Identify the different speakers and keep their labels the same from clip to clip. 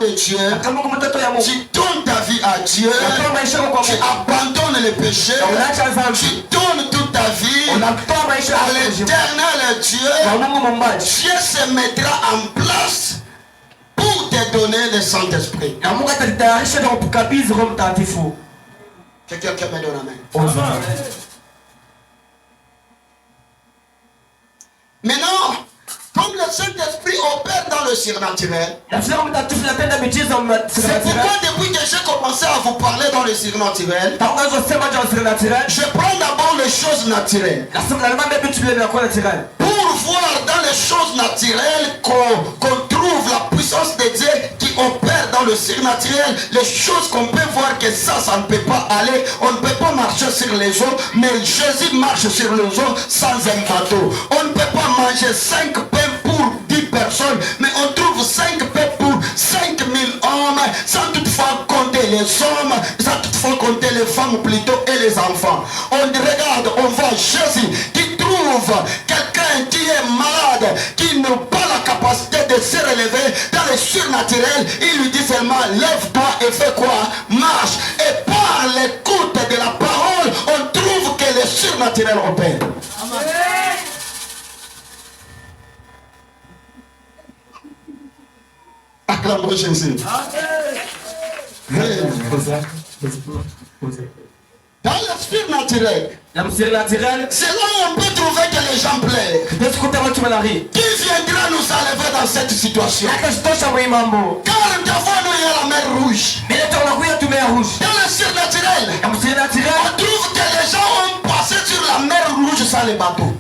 Speaker 1: de Dieu, tu donnes ta vie à Dieu, tu abandonnes le péché, tu donnes toute ta vie à l'éternel Dieu. Dieu se mettra en place pour te donner le Saint-Esprit. C'est quelqu'un qui me donne la main. Maintenant, comme le Saint-Esprit opère dans le surnaturel, c'est pourquoi depuis que j'ai commencé à vous parler dans le surnaturel, je prends d'abord les choses naturelles. Pour voir dans les choses naturelles qu'on trouve la puissance de Dieu qui opère dans le surnaturel, les choses qu'on peut voir que ça ne peut pas aller, on ne peut pas marcher sur les eaux, mais Jésus marche sur les eaux sans un bateau. On ne peut pas manger 5 pains pour 10 personnes, mais on trouve 5 pains pour 5000 hommes, sans toutefois compter les hommes, sans toutefois compter les femmes plutôt et les enfants. On regarde, on voit Jésus qui trouve quelqu'un qui est malade, qui n'a pas la capacité de se relever dans le surnaturel. Il lui dit seulement lève-toi et fais quoi? Marche. Et par l'écoute de la parole, on trouve que le surnaturel opère. Amen. Acclamons Jésus. Dans le surnaturel, c'est là où on peut trouver que les gens pleurent. Qui viendra nous enlever dans cette situation? Car devant nous il y a la mer rouge. Dans le surnaturel, on trouve que les gens ont passé sur la mer rouge sans les bateaux.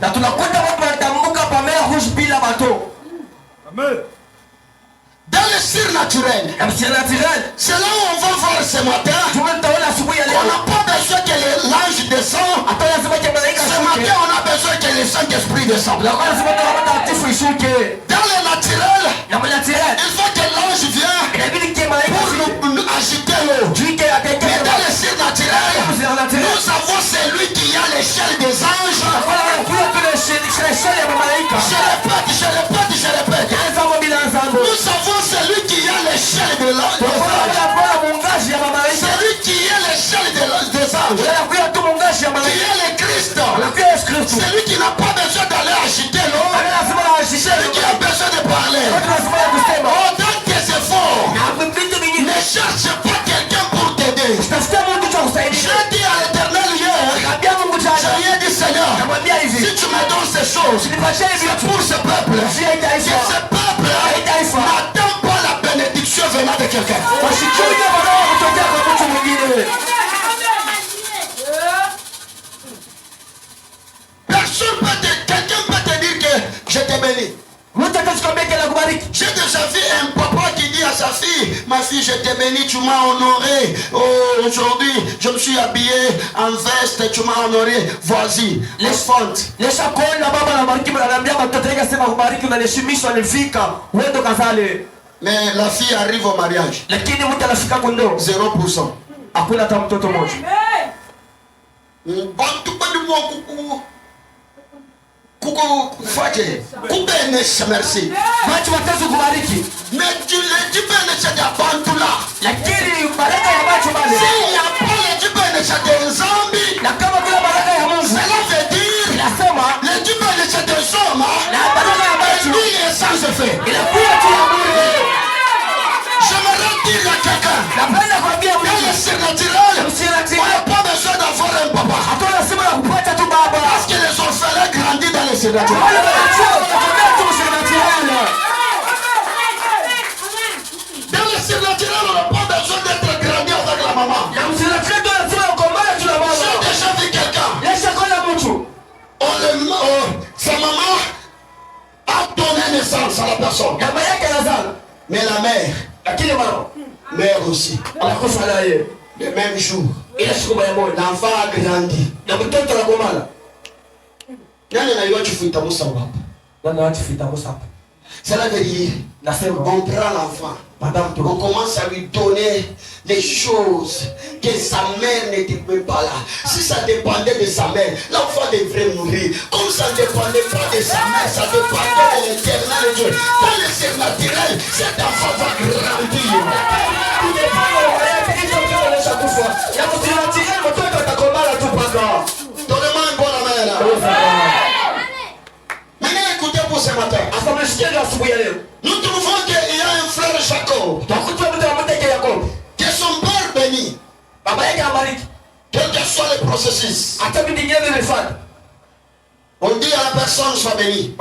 Speaker 1: Amen. Dans le surnaturel, c'est là où on va voir ce matin. On n'a pas besoin que l'ange descende. Ce matin, on a besoin que le Saint-Esprit descende. Dans le naturel, il faut que l'ange vienne pour nous agiter l'eau. Mais dans le surnaturel, nous avons celui qui a l'échelle des anges. Je répète. Nous avons celui qui a l'échelle de l'ange. Celui qui a l'échelle des anges. Qui est le Christ. Celui qui n'a pas besoin d'aller agiter l'eau. Celui qui a besoin de parler. Oh, tant que c'est fort. Ne cherche pas quelqu'un pour t'aider. J'ai dit à l'Éternel hier. J'ai dit Seigneur, si tu me donnes ces choses, c'est pour ce peuple. Que ce peuple n'attend pas la bénédiction venant de quelqu'un. Quelqu'un peut te dire que je t'ai béni. J'ai déjà vu un papa qui dit à sa fille, ma fille, je t'ai béni, tu m'as honoré. Oh, aujourd'hui, je me suis habillé en veste, tu m'as honoré. Voici, les fontes. Mais la fille arrive au mariage. 0%. Merci. Mais tu le bénéfices de Bantula. S'il n'y a pas le bénéfice des zombies, cela veut dire le bénéfice des hommes. Lui est sans effet. J'aimerais dire à quelqu'un, dans le surnaturel, on n'a pas besoin d'avoir un papa. Parce que les orphelins grandissent dans le surnaturel. Dans le surnaturel, on n'a pas besoin d'être grandi avec la maman. J'ai déjà vu quelqu'un. Sa maman a donné naissance à la personne. Mais la mère, mère aussi, le même jour, l'enfant a grandi. Cela veut dire, on prend l'enfant, On commence à lui donner les choses que sa mère n'était même pas là. Si ça dépendait de sa mère, l'enfant devrait mourir. Comme ça ne dépendait pas de sa mère, ça dépendait de l'éternel Dieu. Dans le surnaturel, cet enfant va grandir. Donnez-moi un bon amen. Maintenant, écoutez pour ce matin. Nous trouvons qu'il y a un frère Jacob. Que son père bénit. Quel que soit le processus. On dit à la personne soit bénie.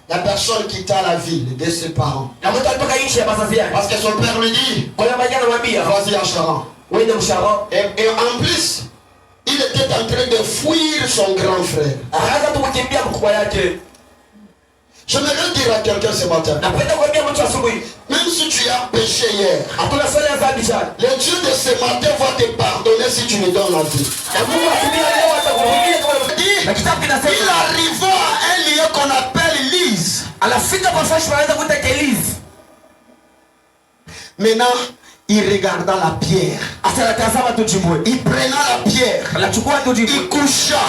Speaker 1: La personne quitta la ville de ses parents. Parce que son père lui dit, vas-y à Charan. Et en plus, il était en train de fuir son grand frère. J'aimerais dire à quelqu'un ce matin, même si tu as péché hier, le Dieu de ce matin va te pardonner si tu lui donnes la vie. Il arriva à un lieu qu'on appelle Lise. Maintenant, il regarda la pierre. Il prenait la pierre. Il coucha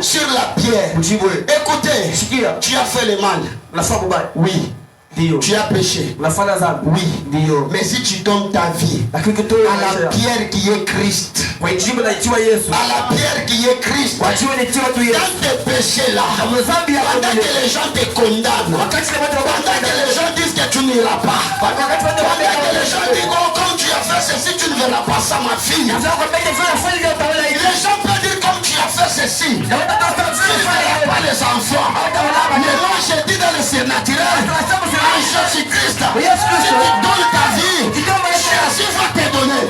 Speaker 1: sur la pierre. Écoutez, tu as fait le mal. Oui. Tu as péché. Oui. Mais si tu donnes ta vie à la pierre qui est Christ, à la pierre qui est Christ, dans tes péchés là, pendant que les gens te condamnent, pendant que les gens disent que tu n'iras pas, pendant que les gens disent oh, comme tu as fait ceci, tu ne verras pas ça ma fille. Les gens peuvent dire comme tu as fait ceci, tu ne verras pas les enfants. Mais moi je dis dans le surnaturel, en Jésus-Christ, si tu donnes ta vie, Jésus va te donner.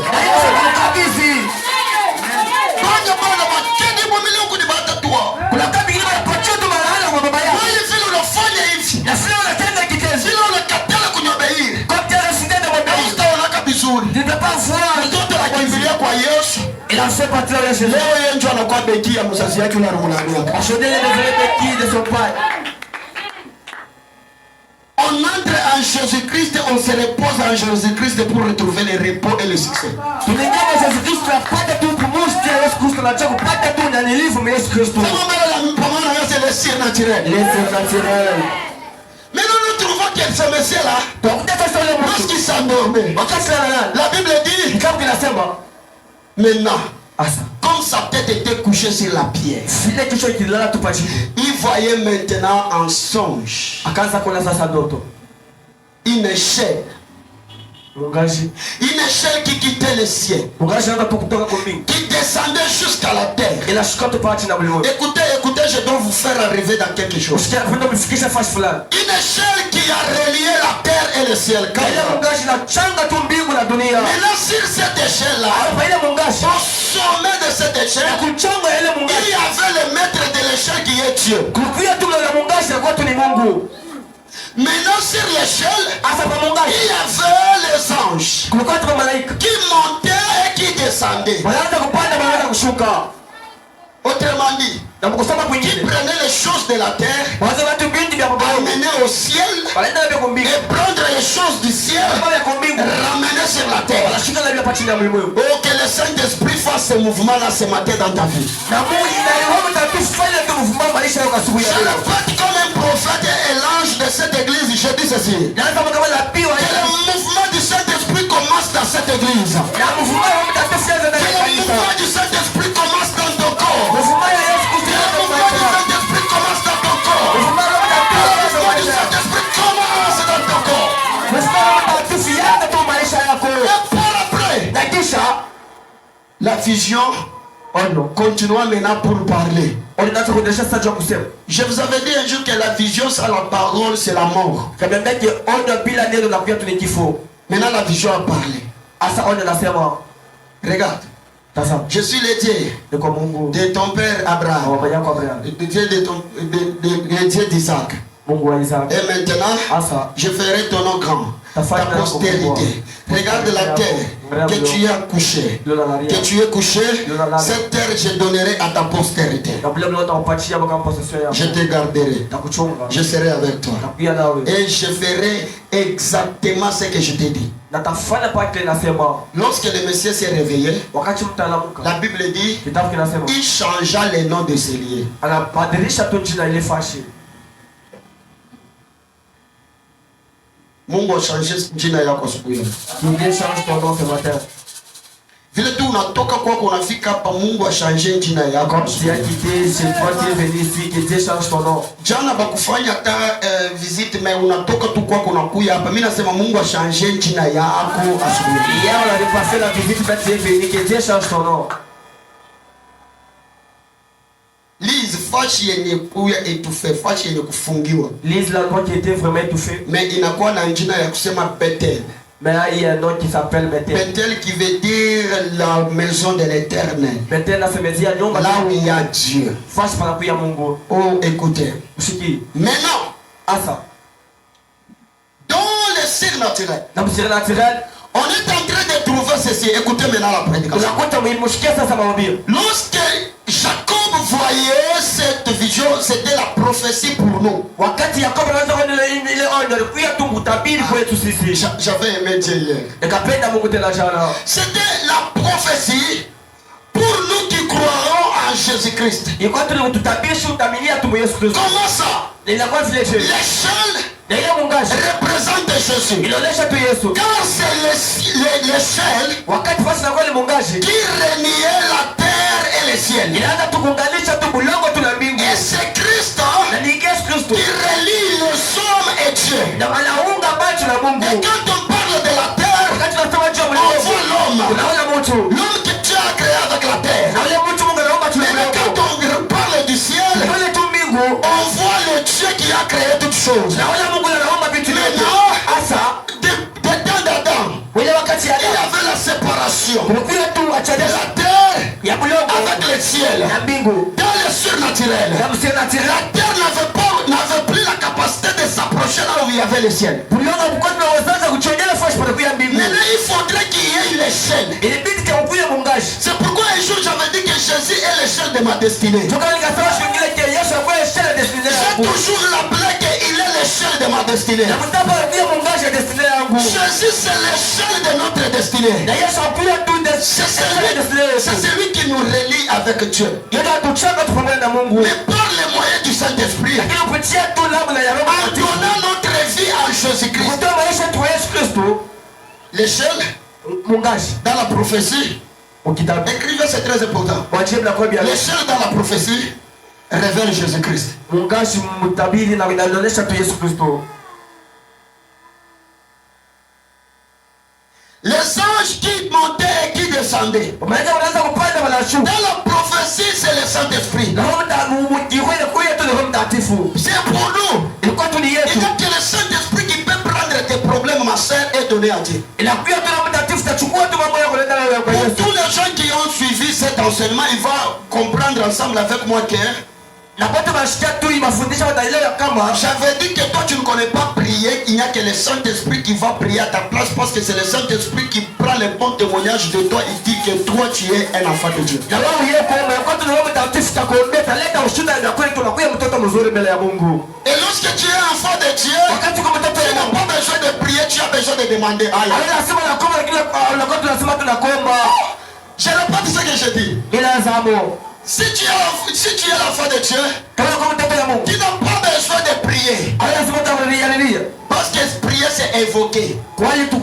Speaker 2: Il a fait partir de chez lui.
Speaker 1: On entre en Jésus-Christ, on se repose en Jésus-Christ pour retrouver le repos et le succès. C'est le surnaturel. Mais nous trouvons que ce monsieur-là, lorsqu'il s'endormait, la Bible dit, maintenant, comme sa tête était couchée sur la pierre, il voyait maintenant en songe une échelle. Une échelle qui quittait le ciel, qui descendait jusqu'à la terre. Écoutez, je dois vous faire arriver dans quelque chose. Une échelle qui a relié la terre et le ciel. Maintenant sur cette échelle-là, au sommet de cette échelle, il y avait le maître de l'échelle qui est Dieu. Maintenant sur l'échelle, il y avait les anges qui montaient et qui descendaient. Autrement dit, qui prenaient les choses de la terre, amener au ciel, et prendre les choses du ciel, ramener sur la terre. Oh, que le Saint-Esprit fasse ce mouvement-là ce matin dans ta vie. Je répète comme un prophète et l'ange de cette église, je dis ceci. Que le mouvement du Saint-Esprit commence dans cette église. Que le mouvement du Saint-Esprit commence dans ton corps. Que le mouvement du Saint-Esprit commence dans ton corps. Que le mouvement du Saint-Esprit commence dans ton corps. Et par après, la vision continuons maintenant pour parler. Je vous avais dit un jour que la vision sans la parole c'est la mort. Maintenant la vision a parlé. Regarde. Je suis le Dieu de ton père Abraham, le Dieu d'Isaac.
Speaker 2: Mungu wa Isaac.
Speaker 1: Et maintenant,
Speaker 2: Asa
Speaker 1: je ferai ton nom grand, ta postérité. Regarde la terre que tu as couché. Que tu es couché, cette terre je donnerai à ta postérité. Je te garderai. Je serai avec toi. Et je ferai exactement ce que je t'ai dit. Lorsque le Messie s'est réveillé, la Bible dit il changea les noms de ses liés. Mungu achangé jina yako siku hiyo.
Speaker 2: Dieu change ton nom ce matin.
Speaker 1: Vile tu unatoka kwako unafika hapa, Mungu achangé jina yako.
Speaker 2: Tu as quitté chez toi, tu es venu ici, que Dieu change ton nom.
Speaker 1: Jana bakufanya hata visite mais unatoka tu kwako unakuja hapa. Mimi nasema Mungu achangé jina yako asubuhi.
Speaker 2: Hier on a passé la visite, mais tu es venu, que Dieu change ton nom.
Speaker 1: Lise fashi yenye kuya etufe, fashi yenye kufungiwa.
Speaker 2: Lise l'endroit qui était vraiment étouffé.
Speaker 1: Mais inakuwa na jina ya kusema Bethel.
Speaker 2: Mais là il y a un nom qui s'appelle Bethel.
Speaker 1: Bethel qui veut dire la maison de l'Éternel.
Speaker 2: Bethel là ça veut dire
Speaker 1: là où il y a Dieu.
Speaker 2: Fashi para kuya Mungu.
Speaker 1: Oh écoutez.
Speaker 2: Ushiki.
Speaker 1: Maintenant,
Speaker 2: Asa.
Speaker 1: Dans le cycle naturel.
Speaker 2: Dans le cycle naturel.
Speaker 1: On est en train de trouver ceci. Écoutez maintenant la prédication. Lorsque Jacob voyait cette vision, c'était la prophétie pour nous. J'avais aimé Dieu hier. C'était la prophétie pour nous qui croirons en Jésus-Christ. Comment ça? L'échelle représente Jésus. Car c'est l'échelle qui réunit la terre et le ciel. Et c'est Christ qui relie le somme et Dieu. Et quand on parle de la terre, on voit l'homme. L'homme que Dieu a créé avec la terre. Mais quand on parle du ciel, on voit le Dieu qui a créé toutes choses. Dedans d'Adam, il y avait la séparation de la terre avec le ciel. Dans le surnaturel, la terre n'avait plus la capacité de s'approcher là où il y avait le ciel. Maintenant, il faudrait qu'il y ait l'échelle. C'est pourquoi un jour j'avais dit que Jésus est l'échelle de ma destinée. J'ai toujours l'appelé qu'il est l'échelle de ma destinée. Jésus c'est l'échelle de notre destinée. C'est celui qui nous relie avec Dieu. Mais par les moyens du Saint-Esprit, en donnant notre vie à Jésus-Christ. L'échelle, dans la prophétie, écrivez, c'est très important. L'échelle dans la prophétie révèle Jésus-Christ. Les anges qui montaient et qui descendaient. Dans la prophétie, c'est le Saint-Esprit. C'est pour nous. Et donc que le Saint-Esprit qui peut prendre tes problèmes, ma soeur, est donné à Dieu. Pour tous les gens qui ont suivi cet enseignement, ils vont comprendre ensemble avec moi que j'avais dit que toi tu ne connais pas prier. Il n'y a que le Saint-Esprit qui va prier à ta place, parce que c'est le Saint-Esprit qui prend le bon témoignage de toi. Il dit que toi tu es un enfant de Dieu. Et lorsque tu es enfant de Dieu, tu n'as pas besoin de prier, tu as besoin de demander. Je répète ce que je dis. Si tu es l'enfant de Dieu, tu n'as pas besoin de prier. Parce que prier c'est évoquer. Mais tu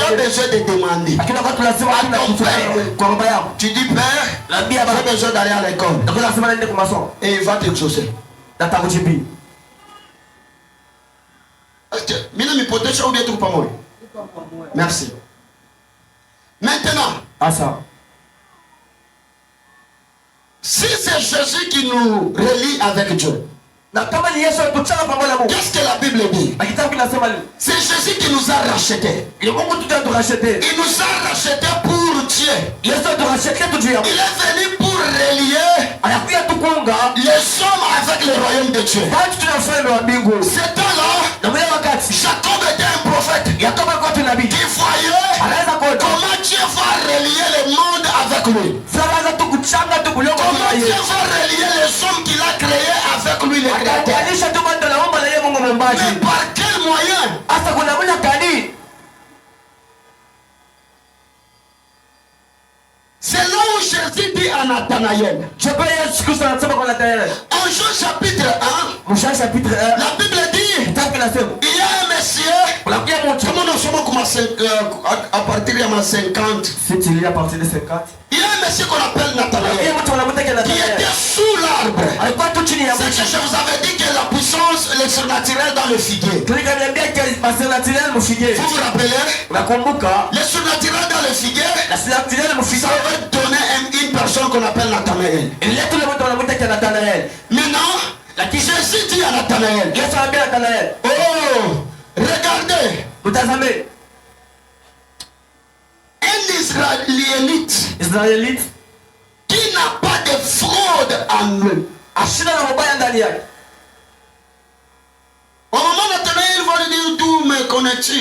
Speaker 1: as besoin de demander. À ton père, tu dis Père, j'ai besoin d'aller à l'école. Et il va t'exaucer. Merci. Maintenant, si c'est Jésus qui nous relie avec Dieu, qu'est-ce que la Bible dit? C'est Jésus qui nous a rachetés. Il nous a rachetés pour entier. Il est
Speaker 2: venu
Speaker 1: pour relier les hommes avec le royaume de Dieu. Ce temps-là, Jacob était un prophète qui voyait comment Dieu va relier le monde avec lui. Comment Dieu va relier les hommes qu'il a créés avec lui, le Créateur. Mais par quel moyen? C'est là où Jésus dit à Nathanaël. En Jean chapitre 1, la Bible dit il y a un monsieur. Comment nous sommes à partir de 50?
Speaker 2: Il y a à partir de 50.
Speaker 1: Il y a un monsieur qu'on appelle Nathanaël qui était sous l'arbre. C'est que je vous avais dit que la puissance, le surnaturel dans le figuier. Vous vous rappelez? Le surnaturel dans le figuier, ça va donner une personne qu'on appelle Nathanaël. Maintenant, Jésus dit à Nathanaël, oh, regardez, un Israélite qui n'a pas de fraude en eux. Au moment Nathanaël va lui dire, d'où me connais-tu?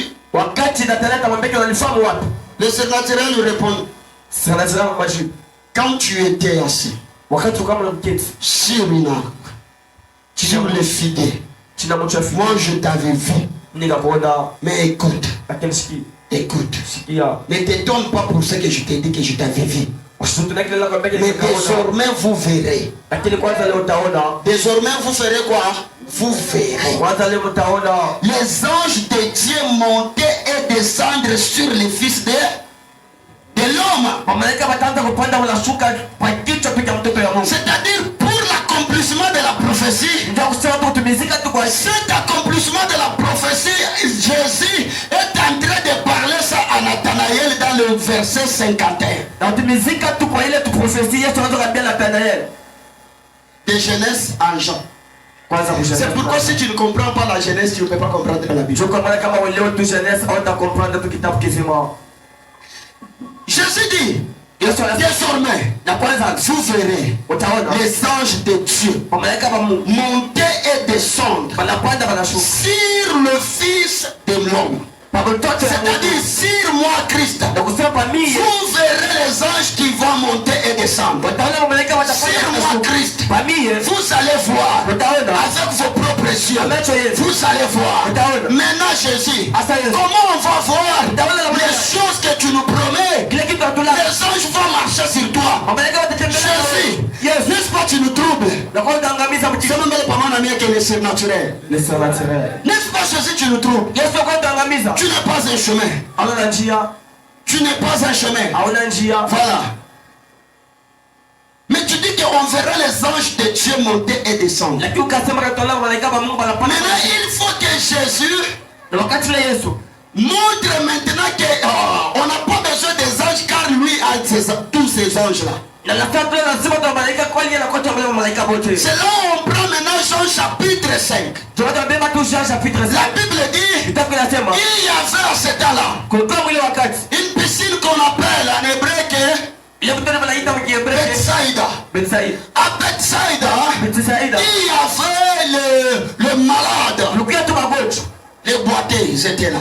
Speaker 1: Le surnaturel lui répond, quand tu étais assis sur une arbre, sur le figuier, moi je t'avais vu. Mais écoute, ne t'étonne pas pour ce que je t'ai dit que je t'avais vu. Mais désormais vous verrez. Désormais vous ferez quoi? Vous verrez. Les anges de Dieu montaient et descendre sur les fils de l'homme. C'est-à-dire pour l'accomplissement de la prophétie. Cet accomplissement de la prophétie, Jésus est en train de parler ça à Nathanaël dans le verset 51. De Genèse en Jean. C'est pourquoi si tu ne comprends pas la Genèse, tu ne peux pas comprendre la Bible. Jésus dit, désormais, vous verrez les anges de Dieu monter et descendre sur le Fils de l'homme. C'est-à-dire sur moi Christ, vous verrez les anges qui vont monter et descendre. Sur moi Christ, vous allez voir avec vos propres yeux. Vous allez voir. Maintenant Jésus, comment on va voir les choses que tu nous promets? Les anges vont marcher sur toi. Jésus, n'est-ce pas tu nous troubles? C'est même pas mon ami qui est le surnaturel. N'est-ce pas Jésus tu nous troubles? Tu n'es pas un chemin. Tu n'es pas un chemin. Voilà. Mais tu dis qu'on verra les anges de Dieu monter et descendre. Maintenant, il faut que Jésus montre maintenant qu'on n'a pas besoin des anges car lui a tous ces anges-là. C'est là où on prend maintenant Jean chapitre 5. La Bible dit il y avait à ce temps-là une piscine qu'on appelle en hébreu Bethsaïda. À Bethsaïda, il y avait le malade. Les boiteux, ils étaient là.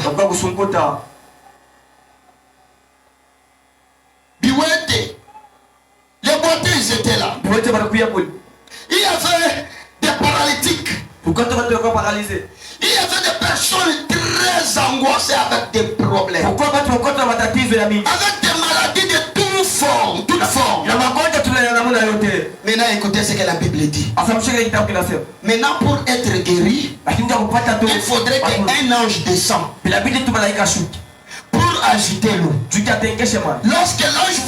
Speaker 1: Biwete. Les boiteux, ils étaient là. Il y avait des paralytiques. Il y avait des personnes très angoissées avec des problèmes. Avec des maladies de toute forme. Maintenant, écoutez ce que la Bible dit. Maintenant, pour être guéri, il faudrait qu'un ange descende pour agiter l'eau. Lorsque l'ange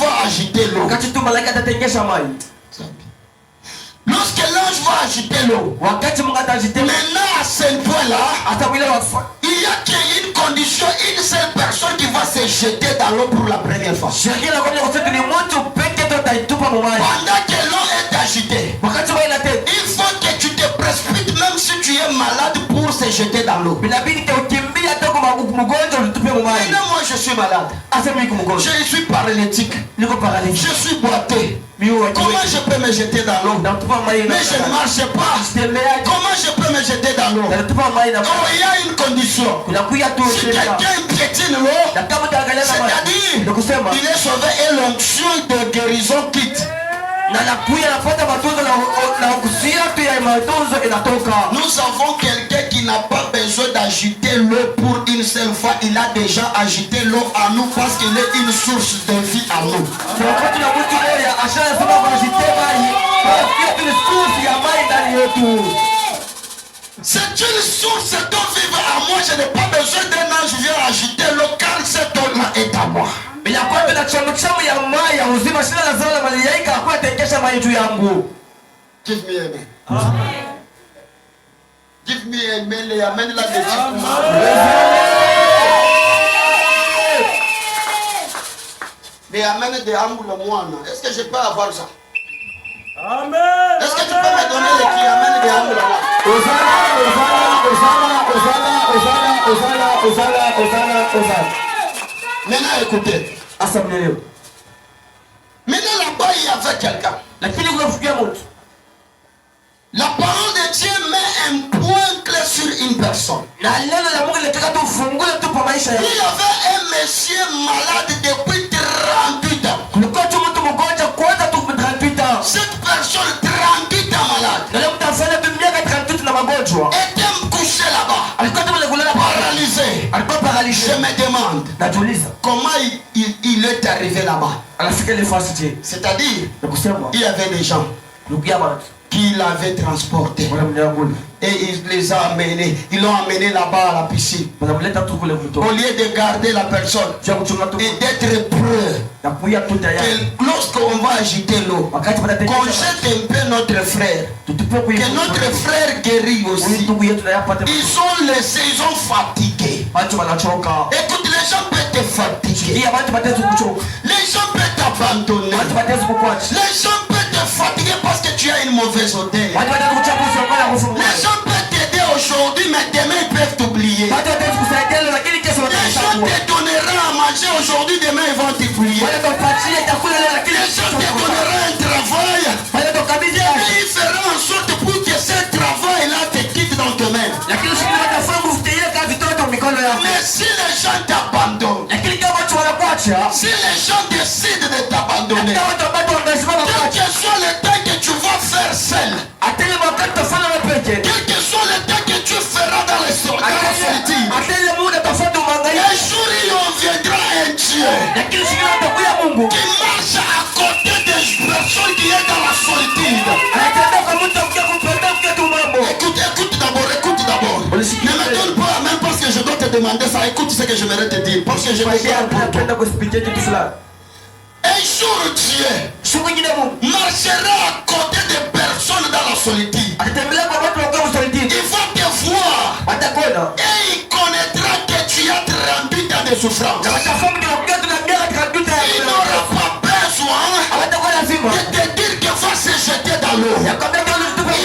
Speaker 1: va agiter l'eau, maintenant à ce point-là, il y a qu'une condition, une seule personne qui va se jeter dans l'eau pour la première fois. Pendant que l'eau est agitée, il faut que tu te précipites même si tu es malade pour se jeter dans l'eau. Maintenant moi je
Speaker 2: je suis malade.
Speaker 1: Je suis paralytique. Je suis boité. Comment je peux me jeter dans l'eau? Mais je ne marche pas. Comment je peux me jeter dans l'eau? Oh, il y a une condition. Si quelqu'un piétine l'eau, c'est-à-dire il est sauvé et l'onction de guérison quitte. Nous avons quelqu'un qui n'a pas besoin d'agiter l'eau pour une seule fois. Il a déjà agité l'eau à nous parce qu'il est une source de vie à nous. C'est une source d'eau vive à moi. Je n'ai pas besoin d'un ange qui vient agiter l'eau car cette eau-là est à moi. Give me amen. Give me amen. Les amen là les amen de Amboula Moana. Est-ce que je peux avoir ça? Amen. Est-ce que tu peux me donner les qui amènent de Amboula Moana? Maintenant écoutez. Maintenant là-bas il y avait quelqu'un. La parole de Dieu met un point clé sur une personne. Il y avait un monsieur malade depuis 38 ans. Cette personne 38 ans malade était couché là-bas, paralysé. Je me demande comment il est arrivé là-bas. C'est-à-dire il y avait des gens qui l'avaient transporté et il les a amenés. Ils l'ont amené là-bas à la piscine. Au lieu de garder la personne et d'être prêt que lorsqu'on va agiter l'eau, qu'on jette un peu notre frère, que notre frère guérit aussi. Ils ont laissé, ils ont fatigué. Écoute, les gens peuvent te fatiguer. Les gens peuvent t'abandonner. Les gens peuvent te fatiguer parce que tu as une mauvaise odeur. Les gens peuvent t'aider aujourd'hui, mais demain ils peuvent t'oublier. Les gens te donneront à manger aujourd'hui, demain ils vont t'oublier. Les gens te donneront un travail, demain ils feront en sorte pour que ce travail-là te quitte dans tes mains. Mais si les gens t'abandonnent, si les gens décident de t'abandonner, quel que soit le temps que tu vas faire seul, quel que soit le temps que tu feras dans la solitude, un jour il viendra un Dieu qui marche à côté des personnes qui sont dans la solitude. Écoute d'abord. Ne me donne pas même parce que je dois te demander ça. Écoute ce que je voudrais te dire. Parce que je me garde pour toi. Un jour Dieu marchera à côté des personnes dans la solitude. Il va te voir et il connaîtra que tu as 38 ans de souffrance. Il n'aura pas besoin de te dire qu'il va se jeter dans l'eau. Il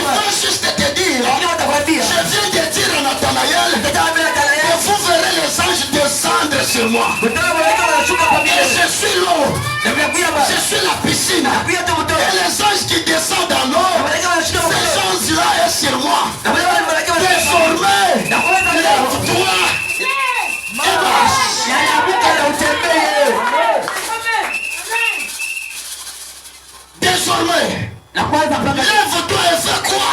Speaker 1: va juste te dire, je viens de dire à Nathanaël, et vous verrez les anges descendre sur moi. Et je suis l'eau. Je suis la piscine. Et les anges qui descendent dans l'eau, ces anges-là est sur moi. Désormais, lève-toi et marche. Désormais, lève-toi et fais quoi?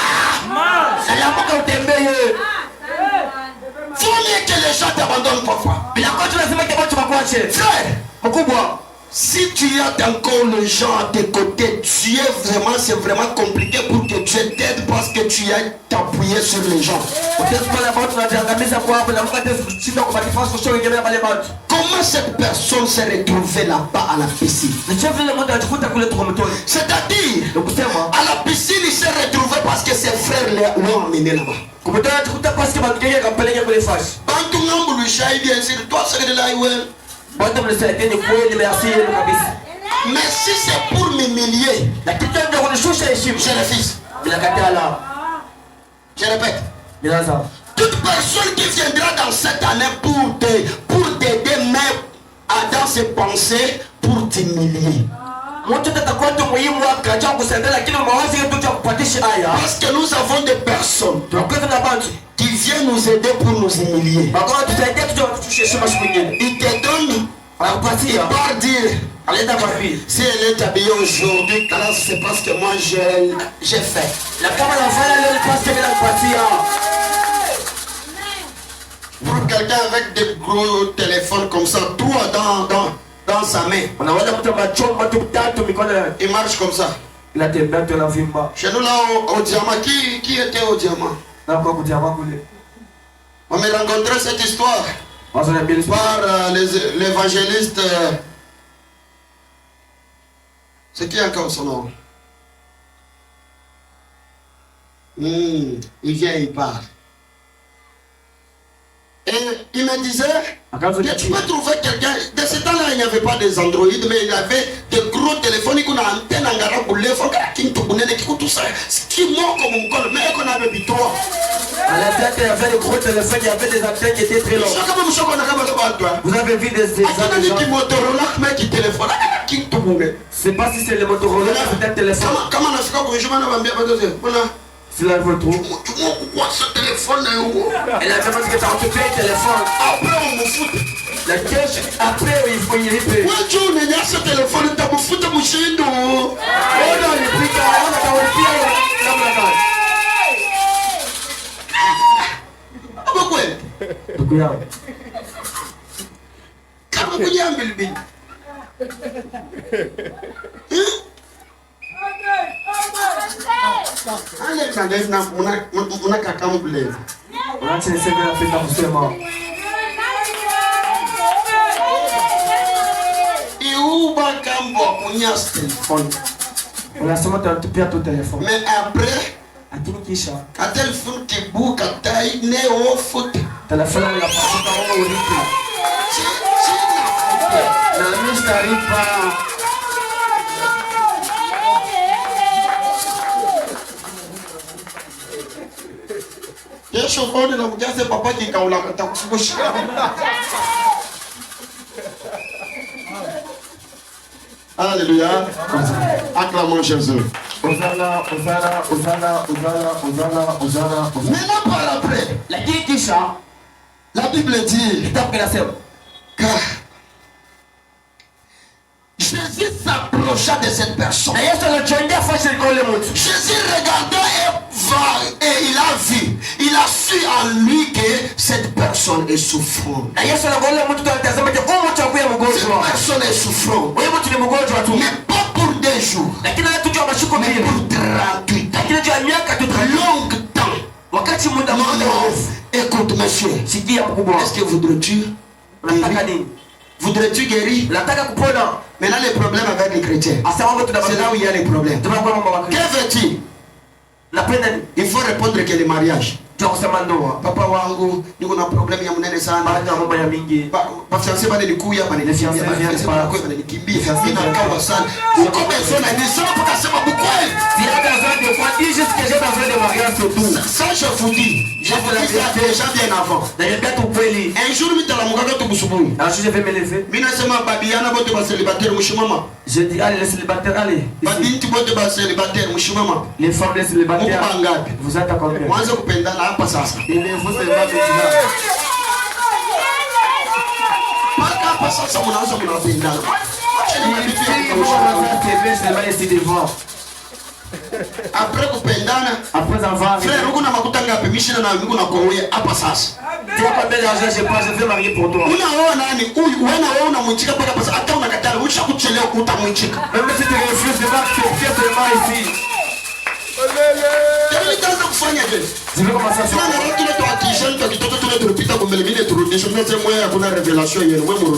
Speaker 1: Faut mieux que les gens t'abandonnent parfois. Frère, si tu as encore les gens à tes côtés, c'est vraiment compliqué pour que tu t'aides parce que tu as t'appuyer sur les gens. Comment cette personne s'est retrouvée là-bas à la piscine? C'est-à-dire, à la piscine, il s'est retrouvé parce que ses frères l'ont amené là-bas. Mais si c'est pour m'humilier, je refuse. Je répète, toute personne qui viendra dans cette année pour t'aider, mais ses pensées pour t'humilier. Parce que nous avons des personnes qui viennent nous aider pour nous humilier. Ils te donnent, il part dire, si elle est habillée aujourd'hui, c'est parce que moi j'ai fait. Pour quelqu'un avec des gros téléphones comme ça, tout dans sa main. Il marche comme ça. Chez nous là au diamant, qui était au diamant? On m'a rencontré cette histoire par l'évangéliste. C'est qui encore son nom? Il vient, il parle. Et il me disait que tu peux trouver quelqu'un. De ce temps-là, il n'y avait pas des Android, mais il y avait des gros téléphones qui ont une antenne en garaboulet, qui tout ça. Ce qui manque comme un col, mais qu'on avait mis toi.
Speaker 2: À la tête, il y avait des gros téléphones, il y avait des antennes qui étaient très longues. Vous avez vu des c'est pas si c'est le Motorola, c'est un téléphone.
Speaker 1: Comment on a fait quand
Speaker 2: c'est là votre trou.
Speaker 1: Tu vois ce téléphone là où?
Speaker 2: Elle a demandé que tu as occupé le téléphone.
Speaker 1: Après on me fout.
Speaker 2: La caisse, après il faut y répéter.
Speaker 1: Ouais, tu as ce téléphone, tu as me foutu mon chien. Oh non,
Speaker 2: les prix, on a
Speaker 1: pourquoi?
Speaker 2: Pourquoi?
Speaker 1: Comment vous y avez mis? Mais après, quand elle fout qui bouge, quand elle est au foot, la mise n'arrive pas. Chauffeur de la boutique, c'est papa qui a la Alléluia. Acclamons Jésus.
Speaker 2: Osana.
Speaker 1: Maintenant par après, la Bible dit car Jésus s'approcha de cette personne. Jésus regarda et il a vu, il a su en lui que cette personne est souffrante. Cette personne est souffrante. Mais pas pour 2 jours, mais pour 38 ans. Longtemps. Écoute monsieur, est-ce que voudrais-tu guérir? Maintenant les problèmes avec les chrétiens, c'est là où il y a les problèmes. Que veux-tu? Il faut répondre que le mariage. Papa wangu niko na problem ya munene sana. Bafiancé bananikuya bananikimbia. Ninakawa sana. Uko besoin de ça pour kasema bukweli. Ça je vous dis. Je vous l'ai dit déjà bien avant. Un jour mitalamuka tubusubuhi.
Speaker 2: Je vais me lever.
Speaker 1: Mina sema babiana bote ba célibataire mushimama.
Speaker 2: Je dis allez les célibataires allez.
Speaker 1: Babinti bote ba célibataire mushimama.
Speaker 2: Les femmes les célibataires. Vous êtes à combien?
Speaker 1: Mwanzo kupendana hapa sasa. Mpaka hapa sasa mnaanza mnapendana. Après kupendana,
Speaker 2: après avoir
Speaker 1: frère uko na makuta ngapi? Mishina na mimi nakuoa hapa sasa.
Speaker 2: Tu as combien d'argent? Je pense je vais marier pour toi.
Speaker 1: Unaoa nani? Huyu wewe unamwichika mpaka hapa hata unakataa, ushakuchelewa utamwichika.
Speaker 2: Même si tu refuses de m'accepter seulement ici.
Speaker 1: Je vais commencer à faire.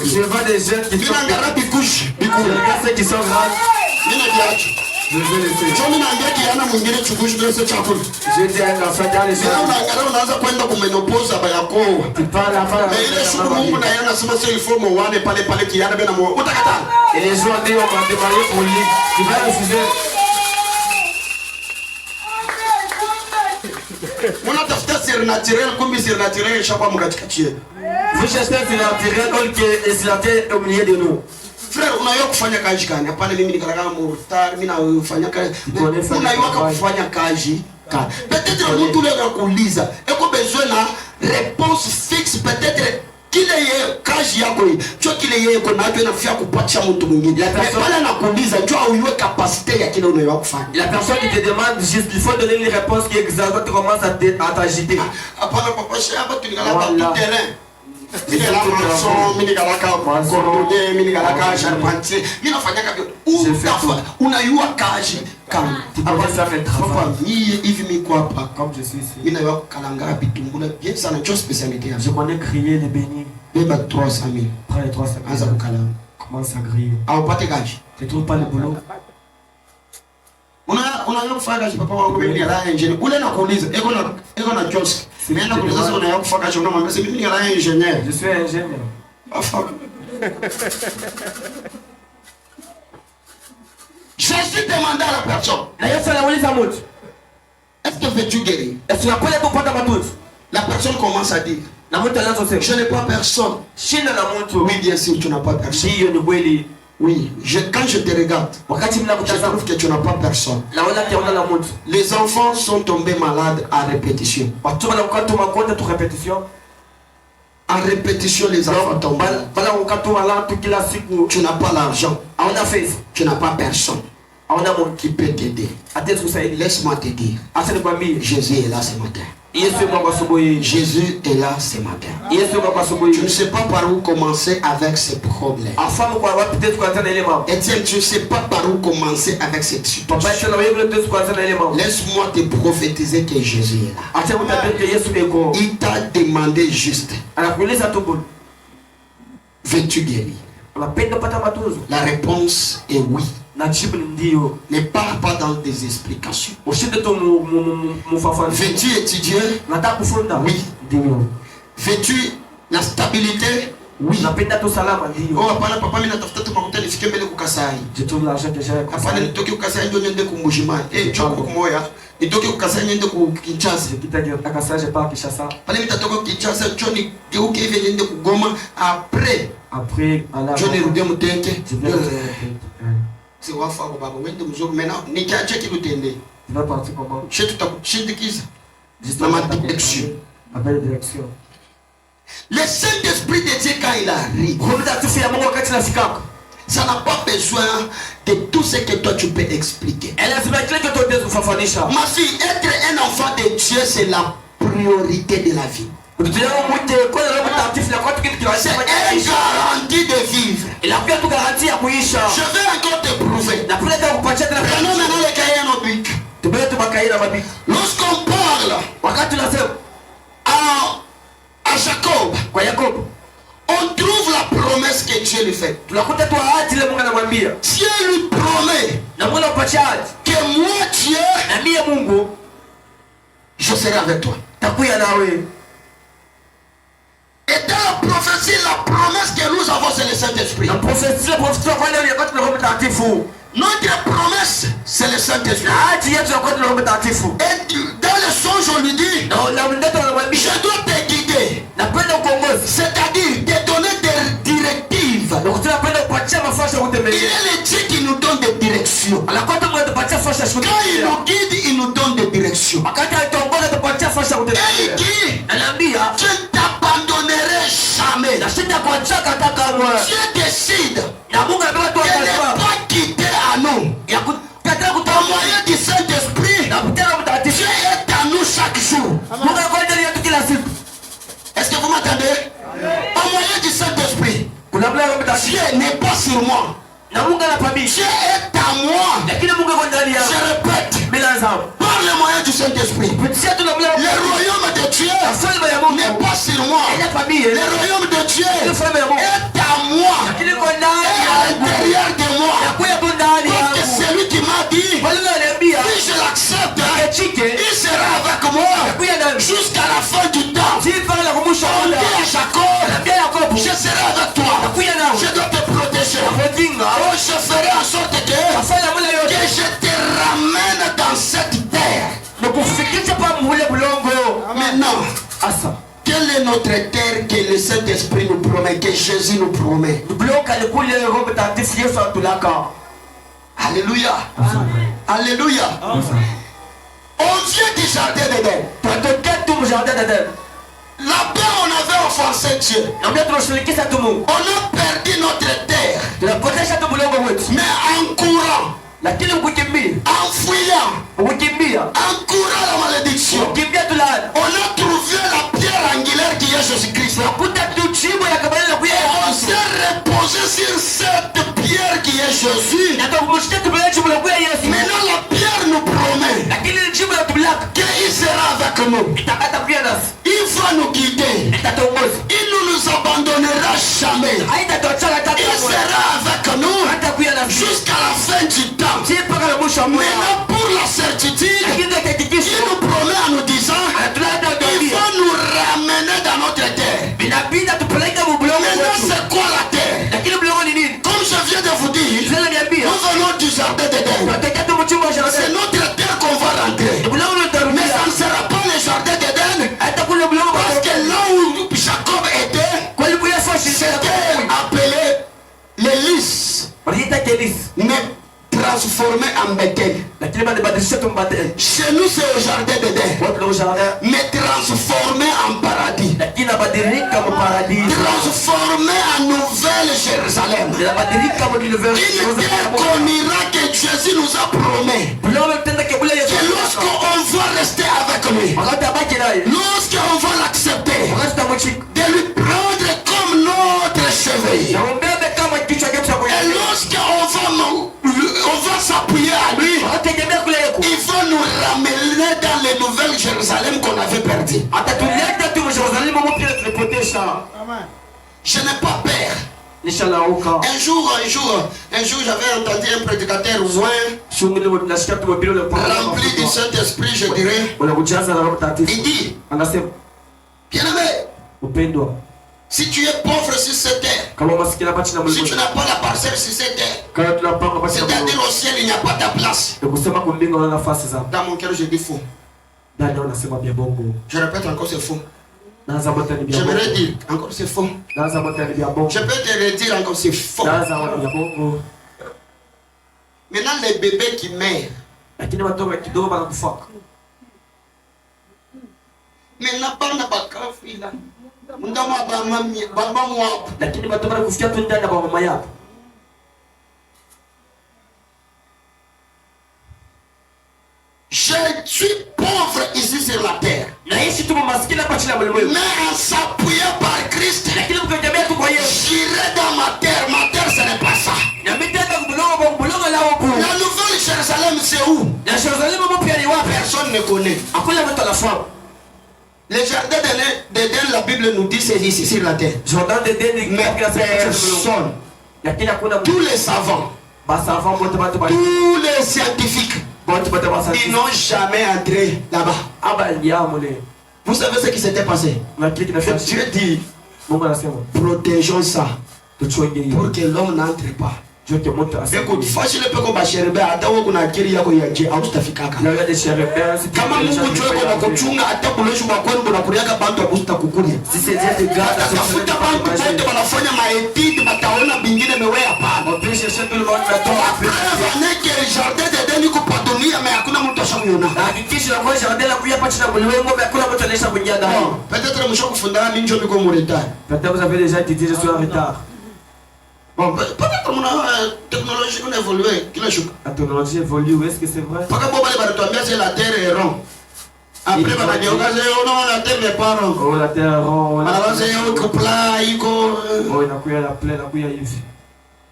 Speaker 2: Je vois des jeunes qui sont ceux qui sont grands. Je vais laisser. Je dis à un enfant dans les gens. Tu parles à part. Et les gens disent on va te marier pour lui. Tu vas refuser.
Speaker 1: Unatafuta surnaturel, kumbe surnaturel ishakuwa mkatikati yetu.
Speaker 2: Vous cherchez un naturel donc que c'est la terre au milieu de nous.
Speaker 1: Frère, unayua kufanya kazi gani? Hapana, mimi nikalaka murtar, mimi nafanya kazi. Unayua kufanya kazi gani? Peut-être mtu leo anakuuliza, eko besoin na réponse fixe, peut-être kile yeye kazi yako hii, cho kile yeye kuna watu inafia kupatia mtu mwingine. Pale anakuuliza, njoo uiwe capacité ya kile unayua kufanya.
Speaker 2: La personne qui te demande juste, il faut donner une réponse qui est exacte quand tu commences à t'agiter.
Speaker 1: Hapana, papa, je hapa tulikalaka tout terrain. Mimi la maçon, mimi nikalaka cordonnier, mimi nikalaka charpentier, mimi nafanyaka vyote. Unayua kazi kama hivi mimi kwa hapa
Speaker 2: Comme je suis ici.
Speaker 1: mimi nayua kukalanga bitungula bien sana, ndio specialité yangu.
Speaker 2: Je connais griller les beignets.
Speaker 1: Beba 300 000.
Speaker 2: Prends les 300
Speaker 1: Anza
Speaker 2: 000.
Speaker 1: kukalanga.
Speaker 2: Commence à griller.
Speaker 1: Au pate kazi.
Speaker 2: Tu trouves pas le boulot?
Speaker 1: Unayua kufanya kazi papa wangu mimi nikalala engineer. Ule nakuuliza, eko na kiosk. Mimi nakuuliza sasa unayua kufanya kazi unamwambia mimi nikalala engineer.
Speaker 2: Je suis ingénieur.
Speaker 1: Jésus demanda à la personne,
Speaker 2: Na Yesu anauliza mtu,
Speaker 1: est-ce que veux-tu guérir?
Speaker 2: est-ce unapenda kupata matuzo?
Speaker 1: La personne commence à dire,
Speaker 2: Na mtu anaanza kusema,
Speaker 1: je n'ai pas personne.
Speaker 2: shinda na mtu.
Speaker 1: Oui, bien sûr, tu n'as pas personne.
Speaker 2: Ndiyo ni kweli.
Speaker 1: Oui, quand je te regarde,
Speaker 2: Wakati
Speaker 1: je
Speaker 2: mnakutazama
Speaker 1: trouve que tu n'as pas personne.
Speaker 2: naona kiona na mtu.
Speaker 1: Les enfants sont tombés malades à répétition.
Speaker 2: Watu wanakuta makonde tu repetition.
Speaker 1: En répétition, les enfants tombent malades.
Speaker 2: Bala ukatu wala tu kila siku.
Speaker 1: Tu n'as pas l'argent.
Speaker 2: Hauna face.
Speaker 1: Tu n'as pas personne
Speaker 2: Hauna mtu.
Speaker 1: qui peut t'aider.
Speaker 2: Atesi kusaidia.
Speaker 1: Laisse-moi te dire,
Speaker 2: Acha nikwambie.
Speaker 1: Jésus est là ce matin.
Speaker 2: Yesu yuko kwa asubuhi.
Speaker 1: Jésus est là ce matin.
Speaker 2: Yesu yuko kwa
Speaker 1: Tu ne
Speaker 2: asubuhi.
Speaker 1: sais pas par où commencer avec ces problèmes.
Speaker 2: Afamu kwa wapi tesi kuanza na ile mambo.
Speaker 1: Etienne, tu ne sais pas par où commencer avec cette
Speaker 2: Papa
Speaker 1: situation.
Speaker 2: yetu na wewe tesi kuanza na ile mambo.
Speaker 1: Laisse-moi te prophétiser que Jésus est là.
Speaker 2: Acha utabete Yesu yuko.
Speaker 1: Il t'a demandé juste,
Speaker 2: Anakuuliza tu bwana.
Speaker 1: veux-tu guérir?
Speaker 2: Unapenda kupata matuzo?
Speaker 1: La réponse est oui.
Speaker 2: Na jibu ni ndio.
Speaker 1: Ne pars pas dans des explications.
Speaker 2: Ushinde tu mufafanua.
Speaker 1: Veux-tu étudier?
Speaker 2: Nataka kufunda?
Speaker 1: Oui.
Speaker 2: Ndio.
Speaker 1: Veux-tu la stabilité? Oui.
Speaker 2: Napenda tu salama ndio.
Speaker 1: Oh, hapana papa, mimi natafuta tu makuta nifike mbele kukasai.
Speaker 2: Je trouve l'argent que j'ai.
Speaker 1: Hapana, nitoke kukasai ndio niende kumbushima. Choko kumoya. Nitoke kukasai niende ku Kinshasa.
Speaker 2: Nikitaja akasaje pa Kinshasa.
Speaker 1: Pale nitatoka Kinshasa choni geuke hivi niende kugoma après.
Speaker 2: Après ala.
Speaker 1: Je nirudie muteke.
Speaker 2: Je vais
Speaker 1: C'est wafa kwa baba wende mzuri maintenant nikiache kilutende.
Speaker 2: Tu vas partir comment?
Speaker 1: Je tutakushindikiza.
Speaker 2: Juste
Speaker 1: Dans ma direction.
Speaker 2: Avec direction.
Speaker 1: Le Saint-Esprit de Dieu quand il arrive,
Speaker 2: Roho Mtakatifu ya Mungu wakati nafika.
Speaker 1: ça n'a pas besoin de tout ce que toi tu peux expliquer.
Speaker 2: Lazima kile kitu ndio kufafanisha.
Speaker 1: Ma fille, être un enfant de Dieu, c'est la priorité de la vie.
Speaker 2: Mtoto wangu mte kwa Roho Mtakatifu na kwa kitu
Speaker 1: C'est
Speaker 2: kinachosema
Speaker 1: une garantie de vivre.
Speaker 2: ila pia tu garanti ya kuisha.
Speaker 1: Je vais encore te prouver.
Speaker 2: Na pia ndio kupatia tena.
Speaker 1: Prenons maintenant le cahier et nos bics.
Speaker 2: Tubele tu makaira mabiki.
Speaker 1: Lorsqu'on parle
Speaker 2: Wakati tunasema
Speaker 1: à Jacob,
Speaker 2: kwa Yakobo,
Speaker 1: on trouve la promesse que Dieu lui fait.
Speaker 2: tunakuta tu ahadi ile Mungu anamwambia.
Speaker 1: Dieu lui promet
Speaker 2: Na Mungu anapatia ahadi.
Speaker 1: que moi, Dieu,
Speaker 2: Na mimi Mungu
Speaker 1: je serai avec toi.
Speaker 2: takuya nawe.
Speaker 1: Et dans la prophétie, la promesse que nous avons, c'est le Saint-Esprit.
Speaker 2: Na profesia kwa leo yakati na Roho Mtakatifu.
Speaker 1: Notre promesse, c'est le Saint-Esprit.
Speaker 2: Ahadi yetu yakati na Roho Mtakatifu.
Speaker 1: Et dans le songe, on lui dit,
Speaker 2: Na mndeto anamwambia
Speaker 1: je dois te guider.
Speaker 2: napenda kuongoza.
Speaker 1: C'est-à-dire te donner des directives.
Speaker 2: Na kutapenda kupatia mafasha
Speaker 1: Il
Speaker 2: kutembelea.
Speaker 1: est le Dieu qui nous donne des directions.
Speaker 2: Anakwenda Mungu atapatia fasha
Speaker 1: Quand il
Speaker 2: kutembelea.
Speaker 1: nous guide, il nous donne des directions.
Speaker 2: Wakati ataongoza atapatia fasha
Speaker 1: Et il
Speaker 2: kutembelea.
Speaker 1: dit,
Speaker 2: Anaambia
Speaker 1: je ne t'abandonnerai jamais.
Speaker 2: na shida kwa chaka taka mwa.
Speaker 1: Dieu décide
Speaker 2: Na Mungu anataka tu
Speaker 1: de ne
Speaker 2: atafaa.
Speaker 1: pas quitter à nous.
Speaker 2: Ya kukataa
Speaker 1: Au
Speaker 2: kutamwa.
Speaker 1: moyen du Saint-Esprit,
Speaker 2: Na kutana mtakatifu.
Speaker 1: Dieu est à nous chaque jour.
Speaker 2: Mungu anakwenda ndani yetu kila siku.
Speaker 1: Est-ce que vous m'entendez? Au moyen du Saint-Esprit,
Speaker 2: Kuna mlango mtakatifu.
Speaker 1: Dieu n'est pas sur moi.
Speaker 2: Na Mungu anapambia.
Speaker 1: Dieu est à moi.
Speaker 2: Lakini Mungu yuko ndani
Speaker 1: Je
Speaker 2: yako.
Speaker 1: répète,
Speaker 2: Bila zangu.
Speaker 1: par le moyen du Saint-Esprit,
Speaker 2: Kupitia tu na mlango.
Speaker 1: le royaume de Dieu
Speaker 2: Ufalme ya Mungu.
Speaker 1: n'est pas sur moi.
Speaker 2: Anapambia.
Speaker 1: Le royaume de Dieu
Speaker 2: Ufalme ya Mungu.
Speaker 1: est à moi.
Speaker 2: Lakini kwa
Speaker 1: Et
Speaker 2: ndani
Speaker 1: à
Speaker 2: yangu.
Speaker 1: l'intérieur de moi.
Speaker 2: Nakuya tu ndani
Speaker 1: Parce que
Speaker 2: yangu.
Speaker 1: c'est lui qui m'a dit,
Speaker 2: Wale wananiambia
Speaker 1: si je l'accepte,
Speaker 2: kechike
Speaker 1: il sera avec moi
Speaker 2: kuya ndani.
Speaker 1: jusqu'à la fin du temps.
Speaker 2: Si pale la kumusha
Speaker 1: On dit
Speaker 2: muda.
Speaker 1: à Jacob,
Speaker 2: Anambia Yakobo.
Speaker 1: je serai avec toi.
Speaker 2: Nakuya nawe.
Speaker 1: Je dois te protéger.
Speaker 2: Akodinga.
Speaker 1: Oh, je ferai en sorte que
Speaker 2: Afanya mula yote.
Speaker 1: je te ramène dans cette terre.
Speaker 2: Nakufikisha pa mule bulongo.
Speaker 1: Maintenant,
Speaker 2: Asa.
Speaker 1: quelle est notre terre que le Saint-Esprit Alléluia. Alléluia. On vient du jardin d'Éden. Là-bas, on avait offensé Dieu. On a perdu notre terre. Mais en courant, en fouillant, en courant la malédiction, on a trouvé la pierre angulaire qui est Jésus-Christ. Et on s'est reposé sur cette pierre qui est Jésus. Maintenant, la pierre nous promet qu'il sera avec nous. Il va nous guider. Il ne nous abandonnera jamais. Il sera avec nous jusqu'à la fin du temps. Maintenant, pour la certitude, il nous promet en nous disant il va nous ramener dans notre terre. Maintenant, c'est quoi la terre? Comme je viens de vous dire, nous venons du jardin d'Éden. C'est notre terre qu'on va rentrer. Mais ça ne sera pas le jardin d'Éden. Parce que là où Jacob était, c'était appelé les lys. Mais transformé en Bethel. Chez nous, c'est au jardin d'Éden. Mais transformé en paradis. Transformé en nouvelle Jérusalem. Une terre qu'on ira, que Jésus nous a promis. Que lorsqu'on va rester avec lui, lorsqu'on va l'accepter, de lui prendre comme notre cheville. Et lorsqu'on va s'appuyer à lui, il va nous ramener dans les nouvelles Jérusalem qu'on avait perdues. Je n'ai pas peur. Un jour, j'avais entendu un prédicateur rempli du Saint-Esprit, je dirais. Il dit, bien-aimé, si tu es pauvre sur cette terre, si tu n'as pas la parcelle sur cette terre, c'est-à-dire au ciel, il n'y a pas ta place. Dans mon cœur, je dis faux. Je répète encore, c'est faux. J'aimerais dire encore, c'est faux. Je peux te redire encore, c'est faux. Maintenant, les bébés qui meurent, maintenant, je suis pauvre ici sur la terre. Mais en s'appuyant par Christ, j'irai dans ma terre. Ma terre, ce n'est pas ça. La nouvelle Jérusalem, c'est où? Personne ne connaît. Le jardin d'Éden, la Bible nous dit c'est ici sur la terre. Mais personne. Tous les savants, tous les scientifiques, ils n'ont jamais entré là-bas. Vous savez ce qui s'était passé? Dieu dit, protégeons ça pour que l'homme n'entre pas. Écoute, facile peu qu'on va chercher hata wewe kuna akili yako ya je hautafikaka. Kama Mungu jua kuna kuchunga hata kulesho kwa kwenu kuna kuriaka bantu akusta kukulia. Sisi zetu gata tafuta bantu wote wanafanya maetidi bataona bingine mewe hapana. Opesha shendo le monde na que le jardin d'Éden iko padonia mais hakuna mtu ashamuona. Hakikisha kwa jardin la kuya pacha na mwengo mais hakuna mtu anaweza kuingia ndani. Peut-être msho kufundana minjo biko mu retard. Peut-être vous avez déjà été dit je suis en retard. Bon, peut-être mon technologie a évolué. La technologie évolue, est-ce que c'est vrai? Parce que la terre est ronde. Après, on a dit, la terre n'est pas ronde. Oh, la terre est ronde.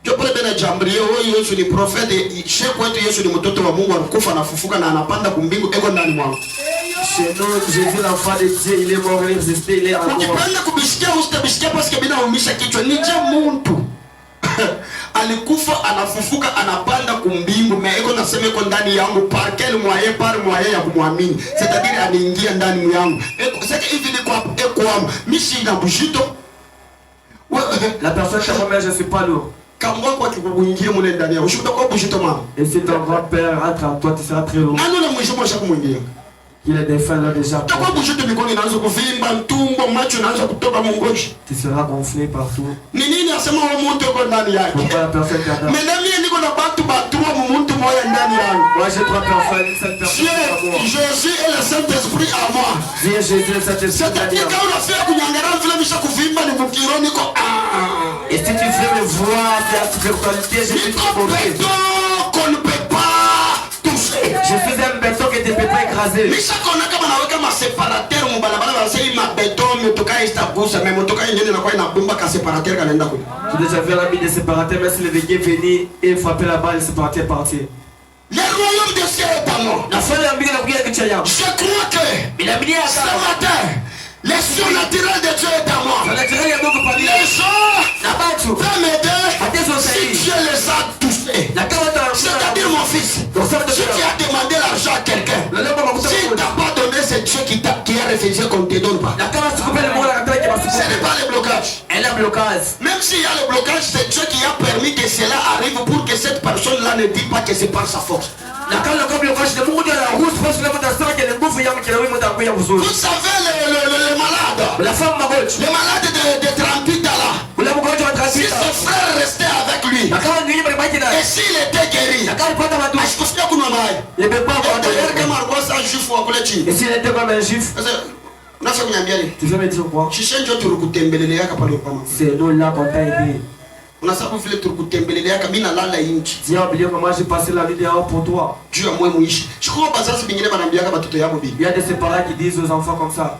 Speaker 1: Je peux bien jambrio Yesu ni prophète sheku wetu Yesu ni mtoto wa Mungu alikufa na fufuka na anapanda kumbingu eko ndani mwangu. Chez nous Jésus l'enfant de Dieu il est mort il est resté il est encore. Ukipenda kubishikia usitabishikia parce que bila umisha kichwa ni je muntu. Alikufa anafufuka anapanda kumbingu mais eko nasema eko ndani yangu par quel moyen ya kumwamini. C'est-à-dire anaingia ndani yangu. Eko c'est que hivi ni kwa eko mishi na bushito. La personne qui me je suis pas lourd. Et si ton grand-père entre en toi, tu seras très lourd.
Speaker 2: Que les défunts l'ont déjà
Speaker 1: Utakuwa bushute mikono inaanza kuvimba, mtumbo, macho inaanza kutoka mungoshi.
Speaker 2: Tu seras gonflé partout.
Speaker 1: Ni nini asema huyo mtu yuko ndani yake?
Speaker 2: Pourquoi la personne est là?
Speaker 1: Mais mimi niko na watu batrua mtu moja ndani yangu.
Speaker 2: Moi j'ai 3 personnes, une seule personne à moi.
Speaker 1: Jésus et le Saint-Esprit à moi.
Speaker 2: Dieu Jésus et Saint-Esprit.
Speaker 1: C'est-à-dire quand on a fait kunyangara vile bisha kuvimba ni mukiro niko
Speaker 2: Et si tu veux me voir, c'est la spiritualité, je suis trop beau.
Speaker 1: qu'on ne peut pas toucher.
Speaker 2: Je suis un béton que tu ne peux pas écraser.
Speaker 1: Misha kona kama naweka ma separateur mu balabala basema ma béton motoka istagusa mais motoka yenyewe inakuwa inabumba ka separateur kanaenda kule.
Speaker 2: Tu déjà vu l'ami des séparateurs, mais si le végué venir et frapper la balle, le séparateur est parti.
Speaker 1: Le royaume de ciel est à moi.
Speaker 2: La fin de la vie, la prière que tu as.
Speaker 1: Je crois que ce matin, le surnaturel de Dieu est à moi. Les gens peuvent m'aider si Dieu les a touchés. C'est-à-dire mon fils, si tu as demandé l'argent à quelqu'un, si tu n'as pas donné, c'est Dieu qui a refusé qu'on ne te donne pas. Ce n'est pas le blocage. Même s'il y a le blocage, c'est Dieu qui a permis que cela arrive pour que cette personne-là ne dise pas que c'est par sa force. Vous savez les malades, les malades de 38 ans là, si son frère restait avec lui et s'il était guéri,
Speaker 2: et s'il était comme un juif, tu veux me dire quoi? C'est nous là qu'on t'a aidé. Dis à Bilio que moi j'ai passé la vie dehors pour toi. Il y a des séparés qui disent aux enfants comme ça.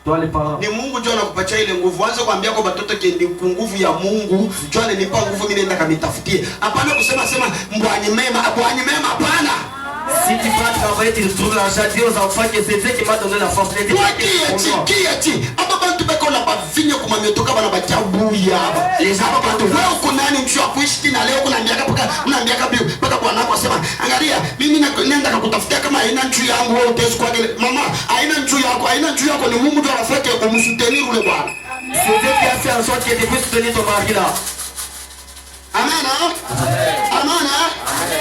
Speaker 2: Toi les parents.
Speaker 1: Ni Mungu ndio anakupatia ile nguvu. Anza kuambia kwa watoto kende nguvu ya Mungu, ndio ananipa nguvu mimi nenda kanitafutie. Hapana kusema mbwani mema hapana.
Speaker 2: Si tu vas travailler, tu trouves l'argent, dis aux enfants que c'est Dieu qui m'a donné la force.
Speaker 1: Qui est-il? Abantu beko na bavinyo kuma metoka bana batia buya. Les abantu wewe kuna nini mtu akuishi na leo kuna miaka bio mpaka bwana wako asema angalia mimi nenda kukutafutia kama haina nchu yangu wewe utesi kwa kile mama haina nchu yako ni Mungu ndio anafanya kumsutenir ule bwana.
Speaker 2: C'est Dieu qui a fait en sorte que tu puisses soutenir ton mari là.
Speaker 1: Amen. Amen.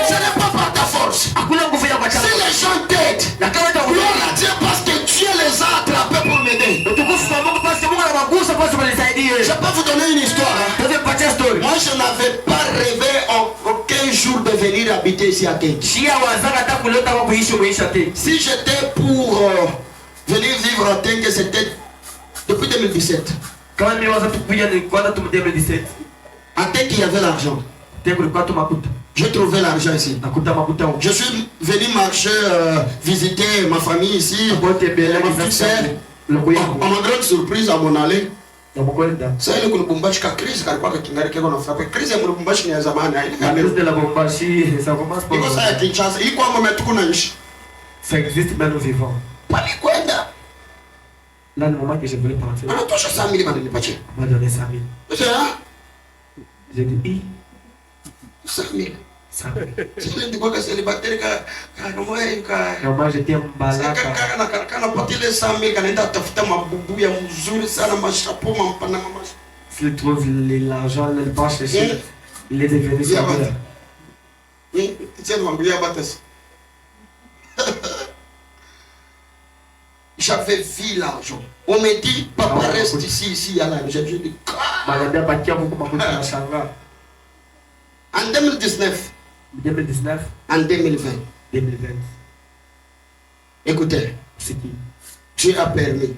Speaker 1: Ce n'est pas par ta force. Si les gens t'aident, gloire à Dieu parce que Dieu les a attrapés pour m'aider. Je peux vous donner une histoire. Moi je n'avais pas rêvé aucun jour de venir habiter ici à Tek. Si j'étais pour venir vivre à Tek, c'était depuis 2017. À Tek, il y avait l'argent. J'ai trouvé l'argent ici. Je suis venu marcher, visiter ma famille ici. À ma grande surprise, à mon allée, c'est elle qui nous bombache la crise. Car quoi que tu n'as pas frappé. Crise est mon bombache qui est zaman.
Speaker 2: La crise de la bombachie, ça commence par. Ça existe même nous vivons.
Speaker 1: Pas les quoi là.
Speaker 2: Là, le moment que je voulais partir,
Speaker 1: On a touché 100 000
Speaker 2: on m'a donné 100 000.
Speaker 1: C'est ça?
Speaker 2: J'ai dit,
Speaker 1: 100 000.
Speaker 2: 100 000.
Speaker 1: C'est le droit que célibataire
Speaker 2: Moi, j'étais un balaka.
Speaker 1: kanapatile 100 000 kanaenda tafuta mabubu ya mzuri sana mashapo mampana mama.
Speaker 2: S'il trouve l'argent, il va chercher. Il est devenu son père.
Speaker 1: Tiens, m'embrouiller à Batas. J'avais vu l'argent. On me dit, papa reste ici, il y a l'argent. Je dis, en 2019, en 2020, écoutez,
Speaker 2: c'est qui?
Speaker 1: Dieu a permis